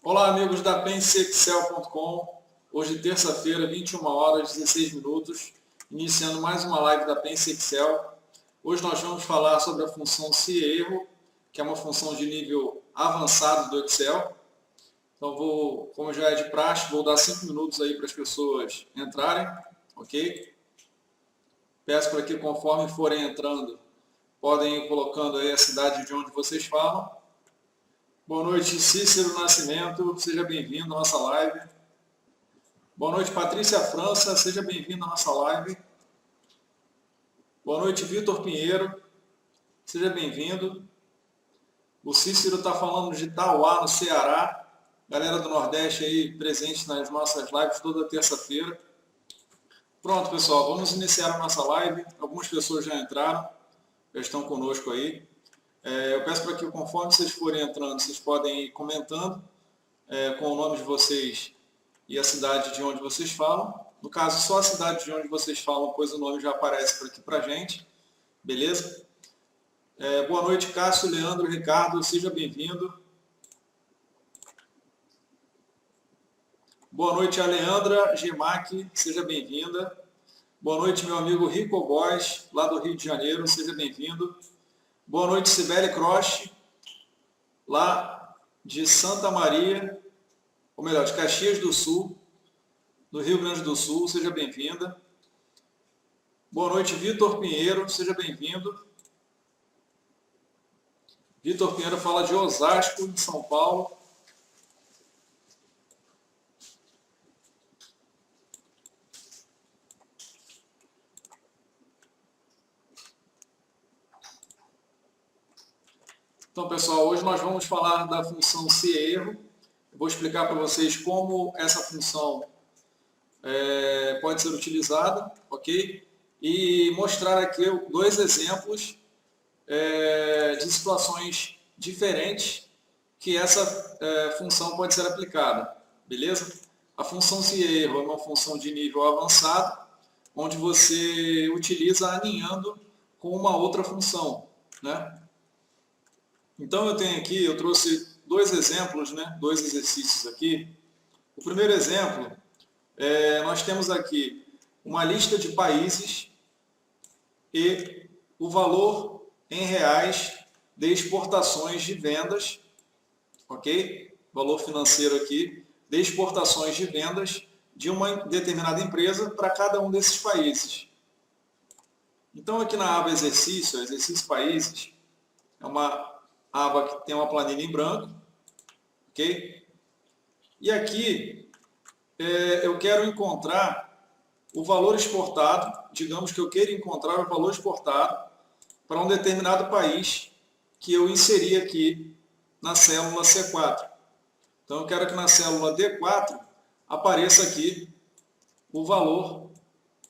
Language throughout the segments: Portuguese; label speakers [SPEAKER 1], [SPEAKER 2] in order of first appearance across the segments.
[SPEAKER 1] Olá, amigos da PenseExcel.com. Hoje, terça-feira, 21 horas 16 minutos, iniciando mais uma live da Pense Excel. Hoje nós vamos falar sobre a função se erro, que é uma função de nível avançado do Excel. Então, como já é de praxe, vou dar 5 minutos aí para as pessoas entrarem, ok? Peço para que, conforme forem entrando, podem ir colocando aí a cidade de onde vocês falam. Boa noite, Cícero Nascimento, seja bem-vindo à nossa live. Boa noite, Patrícia França, seja bem-vindo à nossa live. Boa noite, Vitor Pinheiro, seja bem-vindo. O Cícero está falando de Tauá, no Ceará. Galera do Nordeste aí presente nas nossas lives toda terça-feira. Pronto, pessoal, vamos iniciar a nossa live. Algumas pessoas já entraram, já estão conosco aí. Eu peço para que, conforme vocês forem entrando, vocês podem ir comentando com o nome de vocês e a cidade de onde vocês falam. No caso, só a cidade de onde vocês falam, pois o nome já aparece por aqui para a gente. Beleza? Boa noite, Cássio, Leandro, Ricardo, seja bem-vindo. Boa noite, a Leandra Gemac, seja bem-vinda. Boa noite, meu amigo Rico Góes, lá do Rio de Janeiro, seja bem-vindo. Boa noite, Sibeli Croce, lá de Santa Maria, ou melhor, de Caxias do Sul, do Rio Grande do Sul, seja bem-vinda. Boa noite, Vitor Pinheiro, seja bem-vindo. Vitor Pinheiro fala de Osasco, de São Paulo. Então, pessoal, hoje nós vamos falar da função se erro. Eu vou explicar para vocês como essa função pode ser utilizada, ok? E mostrar aqui dois exemplos de situações diferentes que essa função pode ser aplicada, beleza? A função se erro é uma função de nível avançado, onde você utiliza alinhando com uma outra função, né? Então eu trouxe dois exemplos, né? Dois exercícios aqui. O primeiro exemplo, nós temos aqui uma lista de países e o valor em reais de exportações de vendas, ok? Valor financeiro aqui de exportações de vendas de uma determinada empresa para cada um desses países. Então aqui na aba exercício países, é uma aba que tem uma planilha em branco, ok? E aqui eu quero encontrar o valor exportado, digamos que eu queira encontrar o valor exportado para um determinado país que eu inseri aqui na célula C4. Então eu quero que na célula D4 apareça aqui o valor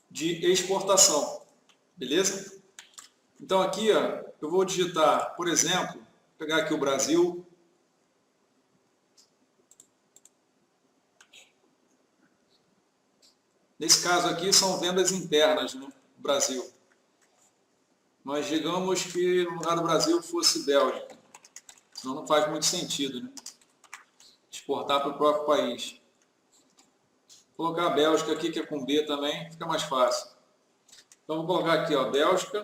[SPEAKER 1] de exportação, beleza? Então aqui eu vou digitar, por exemplo, vou pegar aqui o Brasil. Nesse caso aqui são vendas internas, né, do Brasil. Mas digamos que no lugar do Brasil fosse Bélgica. Senão não faz muito sentido, né? Exportar para o próprio país. Vou colocar a Bélgica aqui, que é com B também, fica mais fácil. Então vou colocar aqui, ó, Bélgica,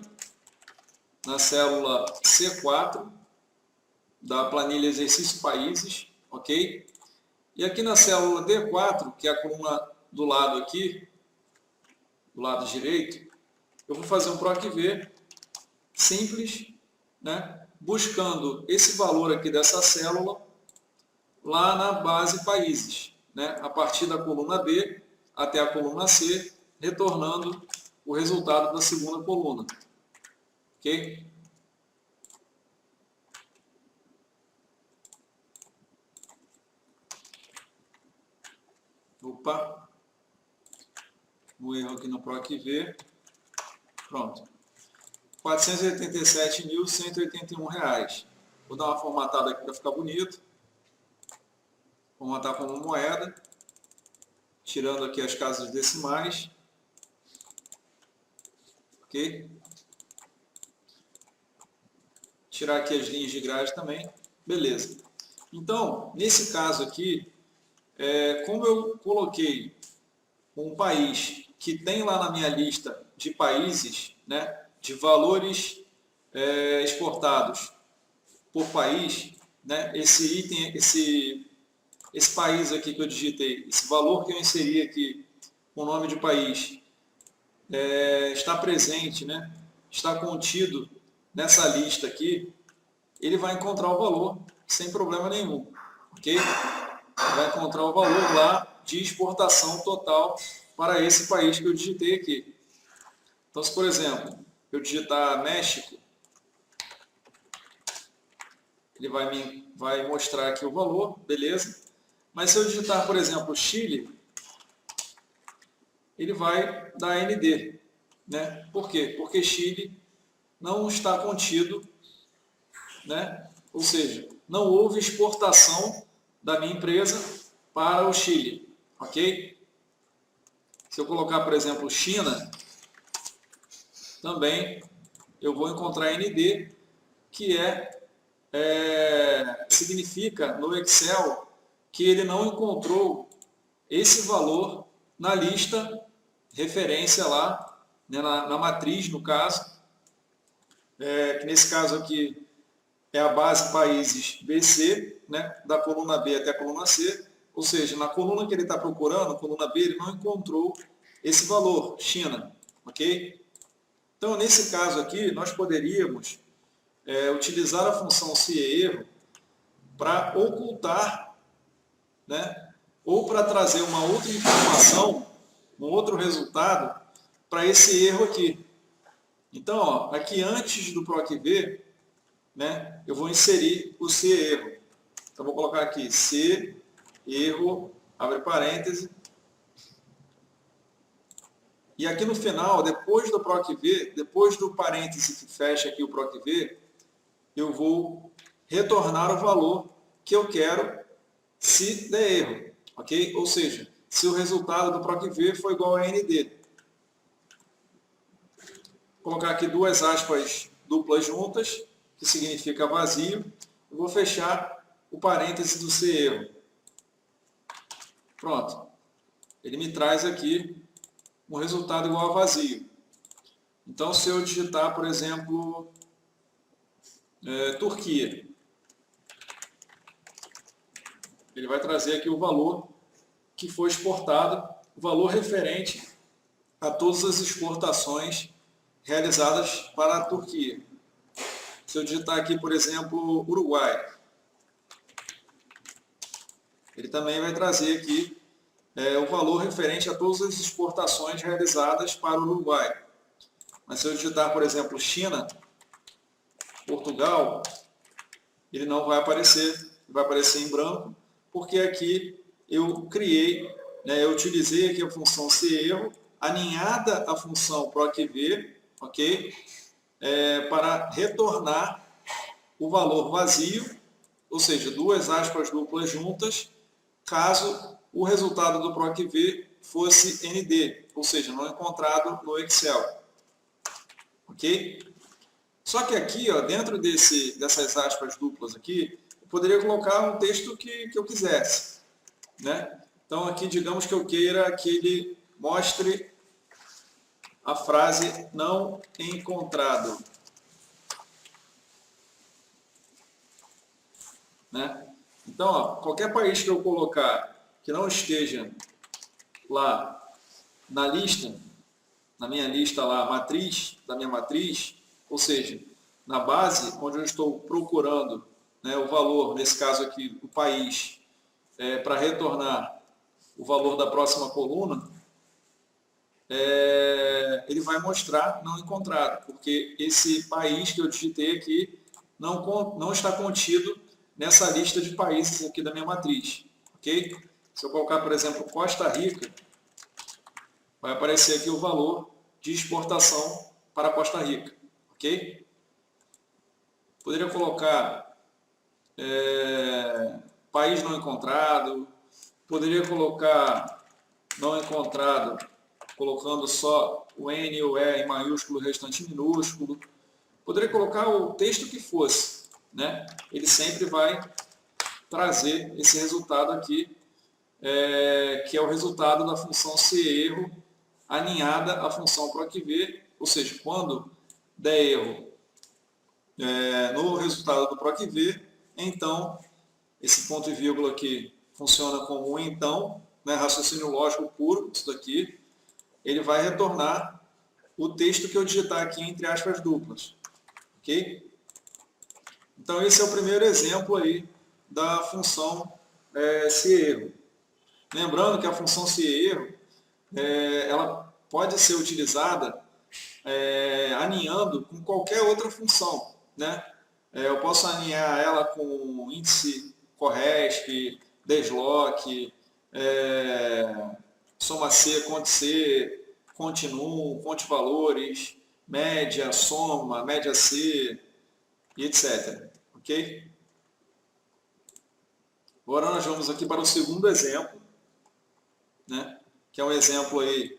[SPEAKER 1] na célula C4, da planilha exercício países, ok? E aqui na célula D4, que é a coluna do lado aqui, do lado direito, eu vou fazer um PROC-V simples, né, buscando esse valor aqui dessa célula lá na base países, né, a partir da coluna B até a coluna C, retornando o resultado da segunda coluna. Ok? Opa! Um erro aqui no PROC-V. Pronto. R$ 487.181. Vou dar uma formatada aqui para ficar bonito. Formatar como moeda. Tirando aqui as casas decimais. Ok? Tirar aqui as linhas de grade também. Beleza. Então, nesse caso aqui, como eu coloquei um país que tem lá na minha lista de países, né, de valores exportados por país, né, esse item, esse país aqui que eu digitei, esse valor que eu inseri aqui, com o nome de país, está presente, né, está contido nessa lista aqui, ele vai encontrar o valor sem problema nenhum, ok? Vai encontrar o valor lá de exportação total para esse país que eu digitei aqui. Então, se por exemplo, eu digitar México, ele vai mostrar aqui o valor, beleza? Mas se eu digitar, por exemplo, Chile, ele vai dar ND, né? Por quê? Porque Chile não está contido, né? Ou seja, não houve exportação da minha empresa para o Chile, ok? Se eu colocar, por exemplo, China, também eu vou encontrar ND, que significa no Excel que ele não encontrou esse valor na lista referência lá, né, na matriz, no caso, que nesse caso aqui é a base países BC, né, da coluna B até a coluna C, ou seja, na coluna que ele está procurando, coluna B, ele não encontrou esse valor, China, ok? Então, nesse caso aqui, nós poderíamos utilizar a função se erro para ocultar, né, ou para trazer uma outra informação, um outro resultado para esse erro aqui. Então, ó, aqui antes do PROC-V, né, eu vou inserir o se erro. Então, vou colocar aqui se erro, abre parêntese. E aqui no final, depois do PROC-V, depois do parêntese que fecha aqui o PROC-V, eu vou retornar o valor que eu quero se der erro, ok? Ou seja, se o resultado do PROC-V for igual a ND. Vou colocar aqui duas aspas duplas juntas, que significa vazio. Eu vou fechar o parêntese do se erro. Pronto. Ele me traz aqui um resultado igual a vazio. Então, se eu digitar, por exemplo, Turquia, ele vai trazer aqui o valor que foi exportado, o valor referente a todas as exportações realizadas para a Turquia. Se eu digitar aqui, por exemplo, Uruguai, ele também vai trazer aqui o valor referente a todas as exportações realizadas para o Uruguai. Mas se eu digitar, por exemplo, China, Portugal, ele não vai aparecer, vai aparecer em branco, porque aqui eu criei, né, eu utilizei aqui a função se erro, aninhada à função PROC-V, ok? Para retornar o valor vazio, ou seja, duas aspas duplas juntas, caso o resultado do PROC-V fosse ND, ou seja, não encontrado no Excel. Ok? Só que aqui, ó, dentro dessas aspas duplas aqui, eu poderia colocar um texto que eu quisesse, né? Então aqui, digamos que eu queira que ele mostre a frase não encontrado, né? Então, ó, qualquer país que eu colocar que não esteja lá na lista, na minha lista lá, matriz, da minha matriz, ou seja, na base onde eu estou procurando, né, o valor, nesse caso aqui, o país, para retornar o valor da próxima coluna, ele vai mostrar não encontrado, porque esse país que eu digitei aqui não está contido nessa lista de países aqui da minha matriz, ok? Se eu colocar, por exemplo, Costa Rica, vai aparecer aqui o valor de exportação para Costa Rica, ok? Poderia colocar país não encontrado, poderia colocar não encontrado, colocando só o N e o E em maiúsculo, o restante minúsculo. Poderia colocar o texto que fosse, né? Ele sempre vai trazer esse resultado aqui, que é o resultado da função se_erro aninhada à função PROC-V, ou seja, quando der erro no resultado do PROC-V, então esse ponto e vírgula aqui funciona como um então, né, raciocínio lógico puro, isso daqui, ele vai retornar o texto que eu digitar aqui entre aspas duplas, ok? Então esse é o primeiro exemplo aí da função se_erro. Lembrando que a função se_erro, ela pode ser utilizada aninhando com qualquer outra função, né? Eu posso aninhar ela com índice CORRESP, desloc, soma C, conte num, conte valores, média, soma, média C, e etc. Ok? Agora nós vamos aqui para o segundo exemplo, né? Que é um exemplo aí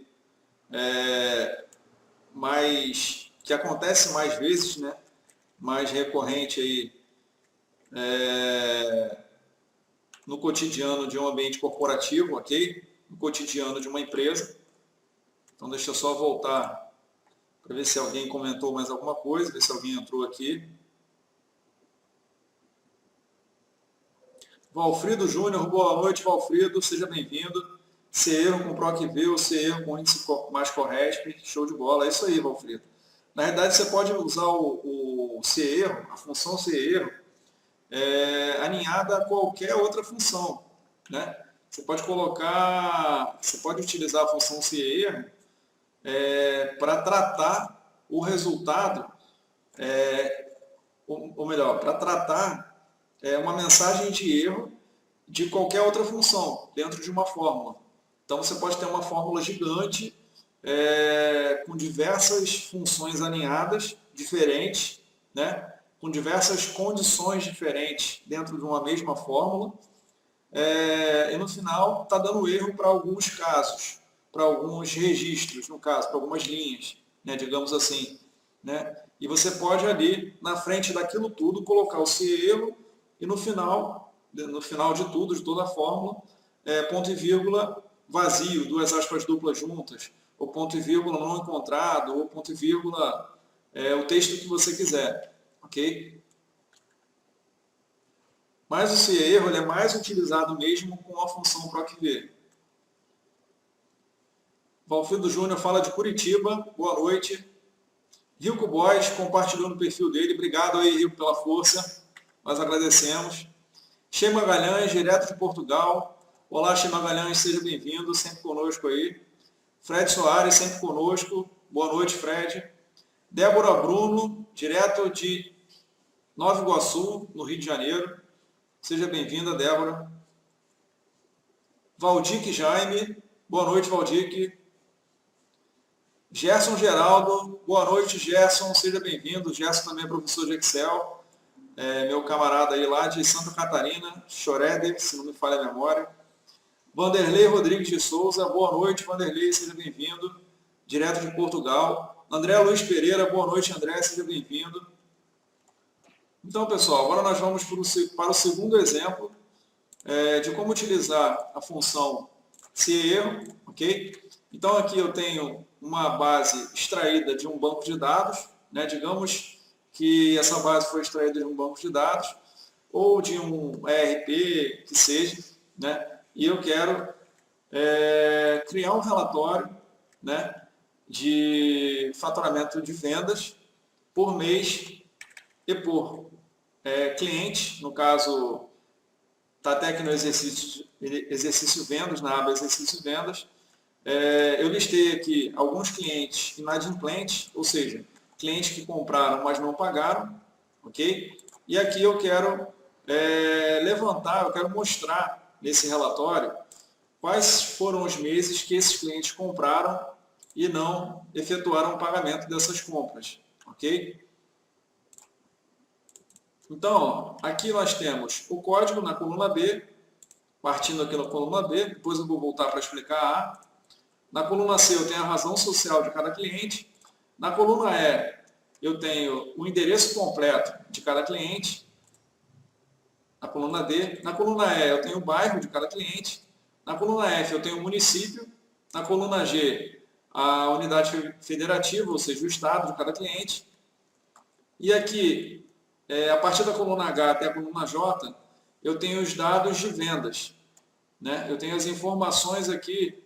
[SPEAKER 1] que acontece mais vezes, né? Mais recorrente aí no cotidiano de um ambiente corporativo, ok? No cotidiano de uma empresa. Então deixa eu só voltar para ver se alguém comentou mais alguma coisa, ver se alguém entrou aqui. Valfrido Júnior, boa noite, Valfrido, seja bem-vindo. se_erro com PROC-V ou se_erro com índice mais CORRESP, show de bola, é isso aí, Valfrido. Na verdade, você pode usar o se_erro, a função se_erro, aninhada a qualquer outra função, né? Você pode utilizar a função se_erro para tratar o resultado, ou melhor, para tratar uma mensagem de erro de qualquer outra função dentro de uma fórmula. Então você pode ter uma fórmula gigante com diversas funções aninhadas diferentes, né? Com diversas condições diferentes dentro de uma mesma fórmula, e no final está dando erro para alguns casos, para alguns registros, no caso, para algumas linhas, né, digamos assim, né? E você pode ali, na frente daquilo tudo, colocar o se_erro e no final de tudo, de toda a fórmula, ponto e vírgula vazio, duas aspas duplas juntas, ou ponto e vírgula não encontrado, ou ponto e vírgula o texto que você quiser, ok? Mas o se_erro é mais utilizado mesmo com a função PROC-V. Valfrido Júnior fala de Curitiba, boa noite. Rico Boys compartilhou no perfil dele, obrigado aí, Rico, pela força, nós agradecemos. Che Magalhães, direto de Portugal. Olá, Che Magalhães, seja bem-vindo, sempre conosco aí. Fred Soares, sempre conosco, boa noite, Fred. Débora Bruno, direto de Nova Iguaçu, no Rio de Janeiro. Seja bem-vinda, Débora. Valdique Jaime, boa noite, Valdique. Gerson Geraldo, boa noite, Gerson, seja bem-vindo. Gerson também é professor de Excel, meu camarada aí lá de Santa Catarina, Schroeder, se não me falha a memória. Vanderlei Rodrigues de Souza, boa noite, Vanderlei, seja bem-vindo, direto de Portugal. André Luiz Pereira, boa noite, André, seja bem-vindo. Então, pessoal, agora nós vamos para o segundo exemplo de como utilizar a função se_erro, ok? Então, aqui eu tenho uma base extraída de um banco de dados, né? Digamos que essa base foi extraída de um banco de dados ou de um ERP, que seja, né? E eu quero criar um relatório, né, de faturamento de vendas por mês e por cliente, no caso, está até aqui no exercício vendas, na aba exercício vendas. Eu listei aqui alguns clientes inadimplentes, ou seja, clientes que compraram, mas não pagaram, ok? E aqui eu quero eu quero mostrar nesse relatório quais foram os meses que esses clientes compraram e não efetuaram o pagamento dessas compras, ok? Então, aqui nós temos o código na coluna B, partindo aqui na coluna B, depois eu vou voltar para explicar a A. Na coluna C eu tenho a razão social de cada cliente. Na coluna E eu tenho o endereço completo de cada cliente. Na coluna D. Na coluna E eu tenho o bairro de cada cliente. Na coluna F eu tenho o município. Na coluna G, a unidade federativa, ou seja, o estado de cada cliente. E aqui, a partir da coluna H até a coluna J, eu tenho os dados de vendas, né? Eu tenho as informações aqui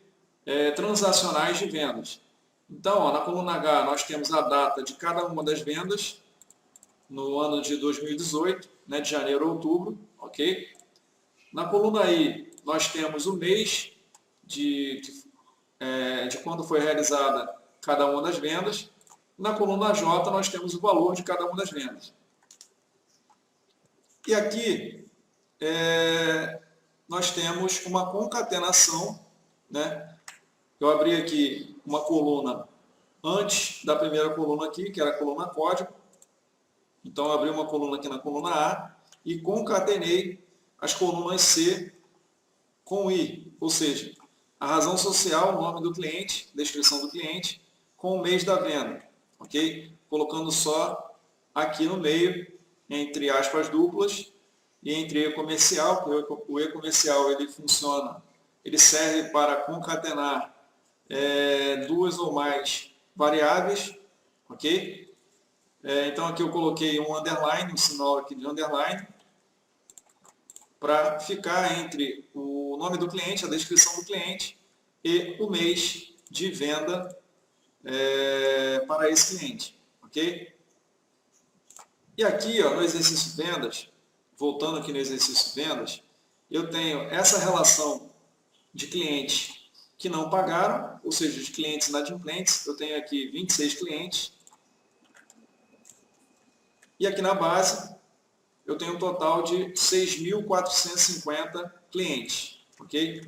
[SPEAKER 1] transacionais de vendas. Então, ó, na coluna H nós temos a data de cada uma das vendas no ano de 2018, né, de janeiro a outubro, ok? Na coluna I nós temos o mês de quando foi realizada cada uma das vendas. Na coluna J nós temos o valor de cada uma das vendas. E aqui nós temos uma concatenação, né? Eu abri aqui uma coluna antes da primeira coluna aqui, que era a coluna código. Então eu abri uma coluna aqui na coluna A e concatenei as colunas C com I, ou seja, a razão social, o nome do cliente, descrição do cliente, com o mês da venda, ok? Colocando só aqui no meio, entre aspas duplas, e entre e-comercial, o e-comercial ele funciona, ele serve para concatenar duas ou mais variáveis, ok? Então aqui eu coloquei um underline, um sinal aqui de underline, para ficar entre o nome do cliente, a descrição do cliente e o mês de venda para esse cliente, ok? E aqui, ó, no exercício vendas, voltando aqui no exercício vendas, eu tenho essa relação de clientes que não pagaram, ou seja, de clientes inadimplentes. Eu tenho aqui 26 clientes. E aqui na base, eu tenho um total de 6.450 clientes, ok?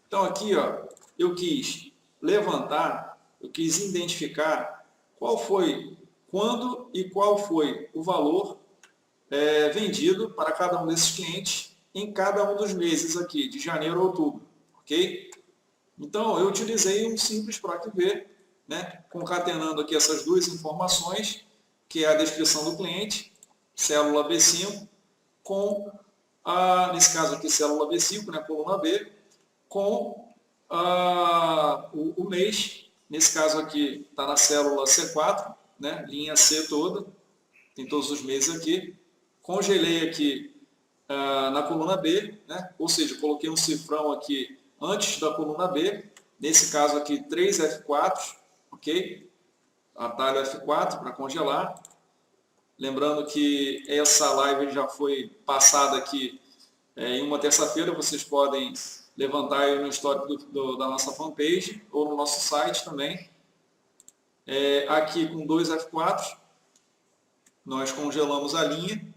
[SPEAKER 1] Então aqui, ó, eu quis levantar, eu quis identificar qual foi, quando e qual foi o valor vendido para cada um desses clientes em cada um dos meses aqui, de janeiro a outubro, ok? Então, eu utilizei um simples PROC-V, né, concatenando aqui essas duas informações, que é a descrição do cliente, célula B5, com, nesse caso aqui, célula B5, né, coluna B, com o mês, nesse caso aqui está na célula C4, né, linha C toda, tem todos os meses aqui. Congelei aqui na coluna B, né, ou seja, coloquei um cifrão aqui antes da coluna B, nesse caso aqui 3 F4, ok? Atalho F4 para congelar. Lembrando que essa live já foi passada aqui em uma terça-feira, vocês podem levantar aí no histórico da nossa fanpage ou no nosso site também. Aqui com 2 F4, nós congelamos a linha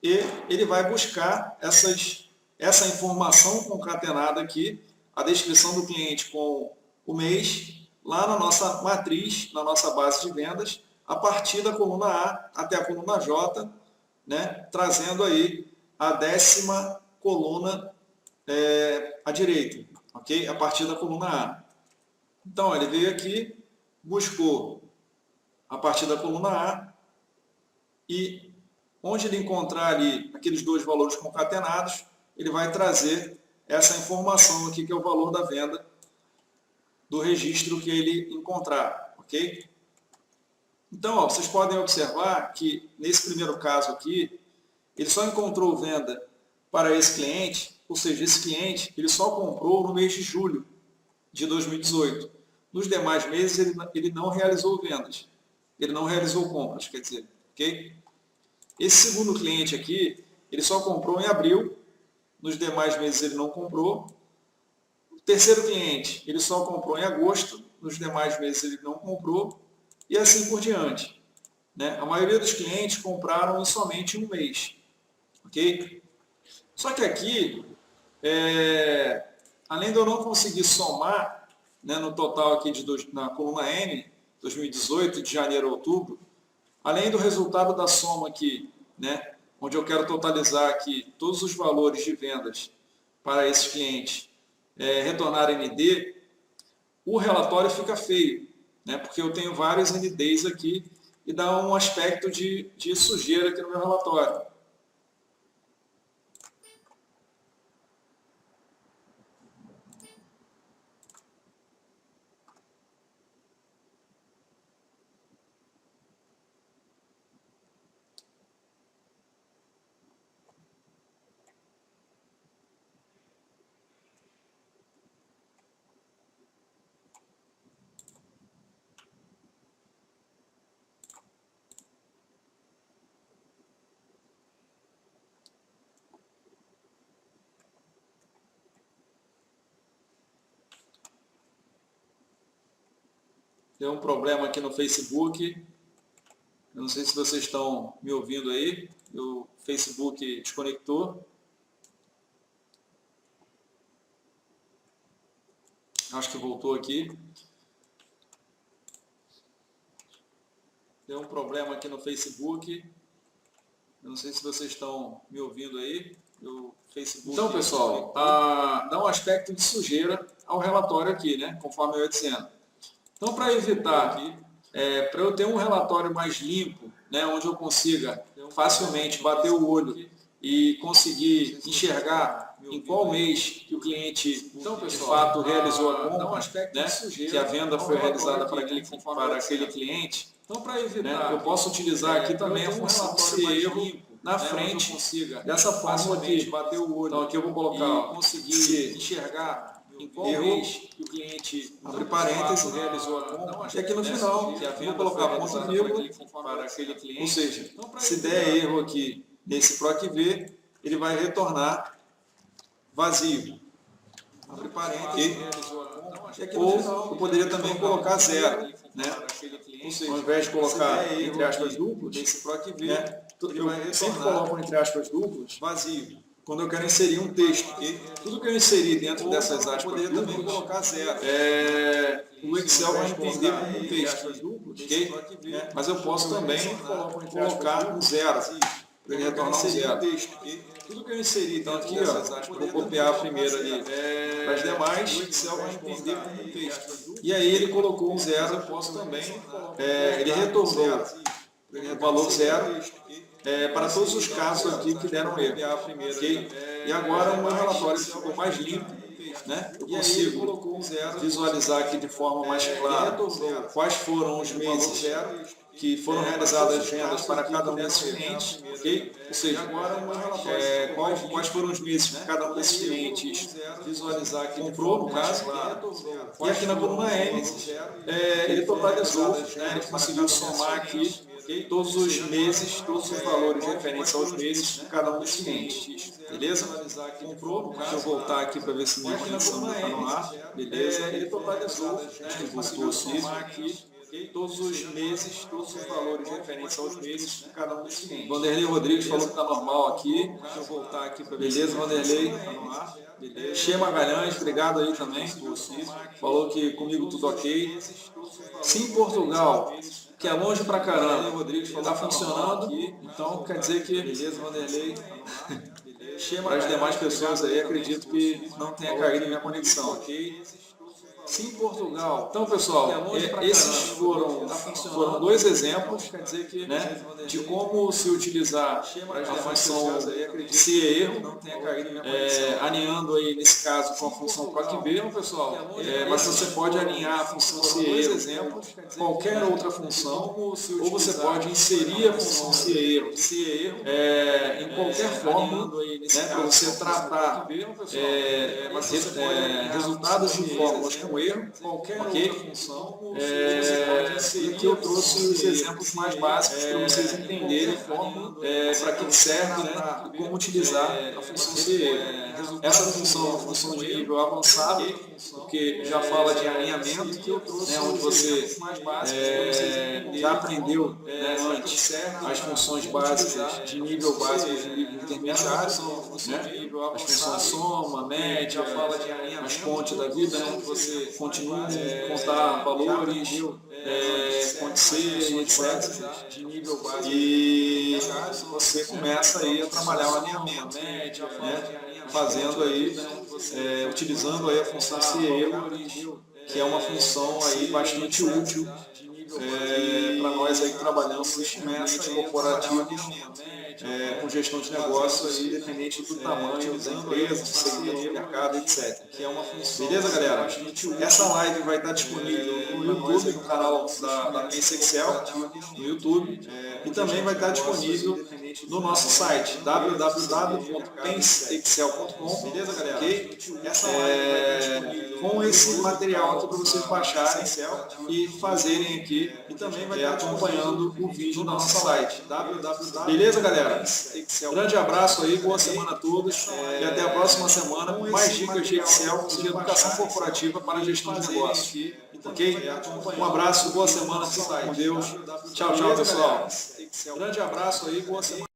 [SPEAKER 1] e ele vai buscar essa informação concatenada aqui, a descrição do cliente com o mês, lá na nossa matriz, na nossa base de vendas, a partir da coluna A até a coluna J, né, trazendo aí a 10ª coluna à direita, ok? A partir da coluna A. Então, ele veio aqui, buscou a partir da coluna A e onde ele encontrar ali aqueles dois valores concatenados, ele vai trazer essa informação aqui, que é o valor da venda do registro que ele encontrar, ok? Então, ó, vocês podem observar que, nesse primeiro caso aqui, ele só encontrou venda para esse cliente, ou seja, esse cliente ele só comprou no mês de julho de 2018. Nos demais meses, ele não realizou vendas, ele não realizou compras, quer dizer, ok? Esse segundo cliente aqui, ele só comprou em abril, nos demais meses ele não comprou. O terceiro cliente, ele só comprou em agosto, nos demais meses ele não comprou, e assim por diante, né? A maioria dos clientes compraram em somente um mês, ok? Só que aqui, além de eu não conseguir somar, né, no total aqui na coluna N, 2018, de janeiro a outubro, além do resultado da soma aqui, né, onde eu quero totalizar aqui todos os valores de vendas para esses clientes, retornar ND, o relatório fica feio, né, porque eu tenho vários NDs aqui e dá um aspecto de sujeira aqui no meu relatório. Deu um problema aqui no Facebook. Eu não sei se vocês estão me ouvindo aí. O Facebook desconectou. Acho que voltou aqui. Deu um problema aqui no Facebook. Eu não sei se vocês estão me ouvindo aí. O Facebook então, pessoal, dá um aspecto de sujeira ao relatório aqui, né? Conforme eu ia dizendo. Então, para evitar, para eu ter um relatório mais limpo, né, onde eu consiga facilmente bater o olho e conseguir enxergar em qual mês que o cliente de fato realizou a compra, né, que a venda foi realizada para aquele cliente. Então, para evitar, né, eu posso utilizar aqui também a função se erro na frente dessa fórmula aqui. Então, aqui eu vou colocar conseguir enxergar em qual mês que o cliente, abre parênteses, realizou a compra, e aqui no final eu vou colocar ponto e vírgula para aquele cliente. Ou seja, se der erro aqui nesse PROC-V, ele vai retornar vazio. Abre parênteses, realizou a compra. E aqui no final eu poderia também colocar zero, né? Ou seja, ao invés de colocar entre aspas duplos, nesse PROC-V, né, eu sempre coloco entre aspas duplas vazio. Quando eu quero inserir um texto, tudo que eu inserir dentro dessas aspas duplas, também colocar zero. O Excel vai entender como um texto, ok? Mas eu posso também colocar um zero, para ele retornar um zero. Tudo que eu inserir, então aqui, ó, vou copiar primeiro ali para as demais, o Excel vai entender como um texto. E aí ele colocou um zero, eu posso também, ele retornou o valor zero para todos os casos aqui que deram erro. Okay? E agora o meu relatório ficou mais limpo, né? Eu consigo visualizar aqui de forma mais clara quais foram os meses que foram realizadas as vendas para cada um desses clientes, ok? Ou seja, quais foram os meses que cada um desses clientes comprou, no caso, e aqui na coluna M, ele totalizou, né? Ele conseguiu somar aqui todos os meses, todos os valores referentes aos meses de cada um dos clientes. Beleza? Deixa eu voltar aqui para ver se minha conexão está no ar. Beleza? Ele totalizou, voltou aqui todos os meses, todos os valores referentes aos meses de cada um dos clientes. Vanderlei Rodrigues falou que está normal aqui. Deixa eu voltar aqui para ver. Beleza, Vanderlei? Está no ar. Che Magalhães, obrigado aí também. Falou que comigo tudo ok. Sim, Portugal, que é longe pra caramba, está funcionando, então quer dizer que, beleza, Vanderlei, para as demais pessoas aí, acredito que não tenha caído minha conexão, ok? Sim, Portugal. Então, pessoal, esses foram dois exemplos, né, de como se utilizar a função se erro, alinhando aí, nesse caso, com a função PROC-V, mas você pode alinhar a função se erro, qualquer outra função, ou você pode inserir a função se erro em qualquer forma, né, para você tratar resultados de fórmulas com erro, ok? E aqui eu trouxe os exemplos mais básicos para vocês entenderem para que serve, né, e como utilizar a função se erro. Essa função é uma função de nível avançado, porque já fala de alinhamento, né, onde você já aprendeu, né, antes as funções básicas de nível básico e de nível intermediário, né, as funções soma, média, as pontes da vida, né, você continua a contar valores, ponte C, etc. E você começa aí a trabalhar o alinhamento, né, fazendo aí, utilizando aí a função se erro, que é uma função aí bastante útil para nós aí que trabalhamos com investimentos corporativos, com gestão de negócios, independente do tamanho da empresa, do segmento do mercado, etc. Beleza, galera? Essa live vai estar disponível no YouTube, no canal da Pense Excel, no YouTube, e também vai estar disponível no nosso site, www.penseexcel.com, beleza, galera? Okay? Com esse material aqui para vocês baixarem e fazerem aqui, e também vai estar acompanhando o vídeo no nosso site. Beleza, galera? Grande abraço aí, boa semana a todos, e até a próxima semana com mais dicas de Excel e de educação corporativa para a gestão de negócios. Ok? Um abraço, boa semana, fique com Deus. Tchau, tchau, pessoal. Grande abraço aí, boa semana.